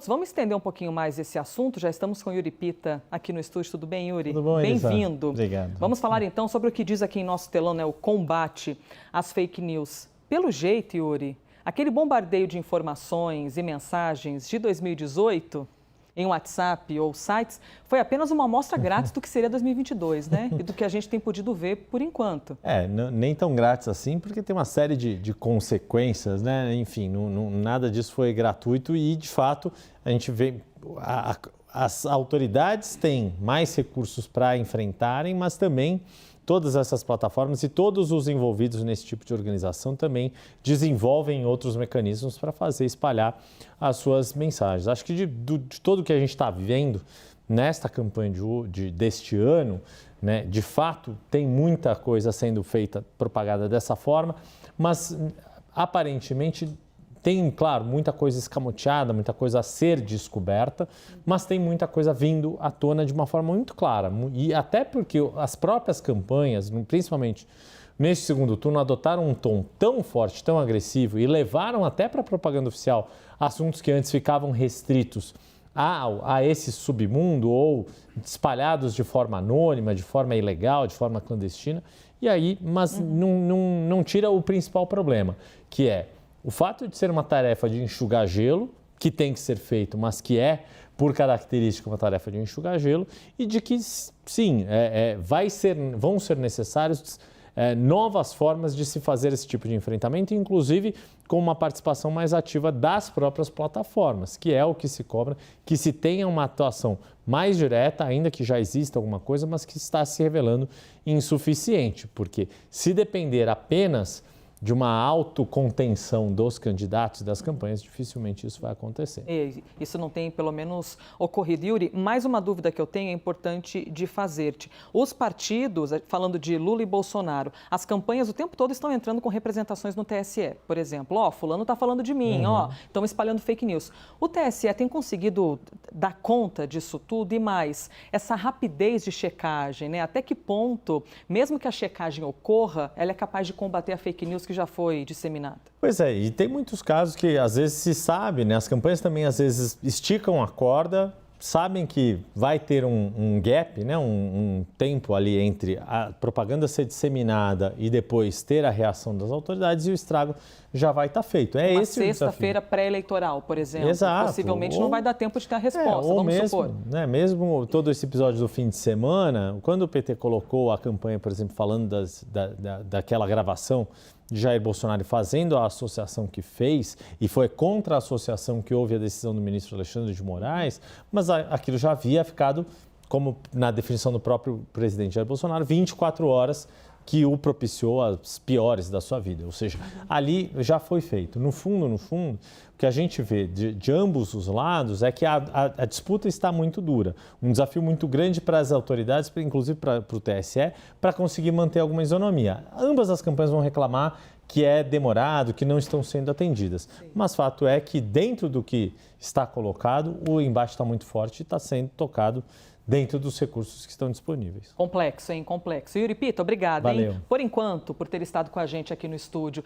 Vamos estender um pouquinho mais esse assunto. Já estamos com o Yuri Pita aqui no estúdio. Tudo bem, Yuri? Tudo bom, Elisa? Bem-vindo. Obrigado. Vamos falar então sobre o que diz aqui em nosso telão, né, o combate às fake news. Pelo jeito, Yuri, aquele bombardeio de informações e mensagens de 2018 em WhatsApp ou sites foi apenas uma amostra grátis do que seria 2022, né? E do que a gente tem podido ver por enquanto. Nem tão grátis assim, porque tem uma série de consequências, né? Enfim, nada disso foi gratuito e, de fato, a gente vê... As autoridades têm mais recursos para enfrentarem, mas também todas essas plataformas e todos os envolvidos nesse tipo de organização também desenvolvem outros mecanismos para espalhar as suas mensagens. Acho que de todo o que a gente está vendo nesta campanha deste ano, né, de fato, tem muita coisa sendo feita, propagada dessa forma, mas aparentemente tem, claro, muita coisa escamoteada, muita coisa a ser descoberta, mas tem muita coisa vindo à tona de uma forma muito clara. E até porque as próprias campanhas, principalmente neste segundo turno, adotaram um tom tão forte, tão agressivo e levaram até para a propaganda oficial assuntos que antes ficavam restritos a esse submundo ou espalhados de forma anônima, de forma ilegal, de forma clandestina. E aí, mas não tira o principal problema, que é o fato de ser uma tarefa de enxugar gelo, que tem que ser feito, mas que é, por característica, uma tarefa de enxugar gelo, e de que, sim, vão ser necessários novas formas de se fazer esse tipo de enfrentamento, inclusive com uma participação mais ativa das próprias plataformas, que é o que se cobra, que se tenha uma atuação mais direta, ainda que já exista alguma coisa, mas que está se revelando insuficiente, porque se depender apenas de uma autocontenção dos candidatos e das campanhas, dificilmente isso vai acontecer. Isso não tem, pelo menos, ocorrido. Yuri, mais uma dúvida que eu tenho é importante de fazer-te. Os partidos, falando de Lula e Bolsonaro, as campanhas o tempo todo estão entrando com representações no TSE. Por exemplo, fulano está falando de mim, estão espalhando fake news. O TSE tem conseguido dar conta disso tudo e mais, essa rapidez de checagem, né? Até que ponto, mesmo que a checagem ocorra, ela é capaz de combater a fake news que já foi disseminada? Pois é, e tem muitos casos que às vezes se sabe, né? As campanhas também às vezes esticam a corda, sabem que vai ter um gap, né? Um tempo ali entre a propaganda ser disseminada e depois ter a reação das autoridades e o estrago já vai estar feito. Uma sexta-feira pré-eleitoral, por exemplo. Exato. Possivelmente não vai dar tempo de ter a resposta, ou vamos mesmo, supor. Né, mesmo todo esse episódio do fim de semana, quando o PT colocou a campanha, por exemplo, falando daquela gravação de Jair Bolsonaro fazendo a associação que fez, e foi contra a associação que houve a decisão do ministro Alexandre de Moraes, mas aquilo já havia ficado, como na definição do próprio presidente Jair Bolsonaro, 24 horas que o propiciou as piores da sua vida. Ou seja, ali já foi feito. No fundo, o que a gente vê de ambos os lados é que a disputa está muito dura. Um desafio muito grande para as autoridades, inclusive para o TSE, para conseguir manter alguma isonomia. Ambas as campanhas vão reclamar que é demorado, que não estão sendo atendidas. Sim. Mas fato é que dentro do que está colocado, o embate está muito forte e está sendo tocado dentro dos recursos que estão disponíveis. Complexo, hein? Complexo. Yuri Pita, obrigada, Valeu. Por enquanto, por ter estado com a gente aqui no estúdio.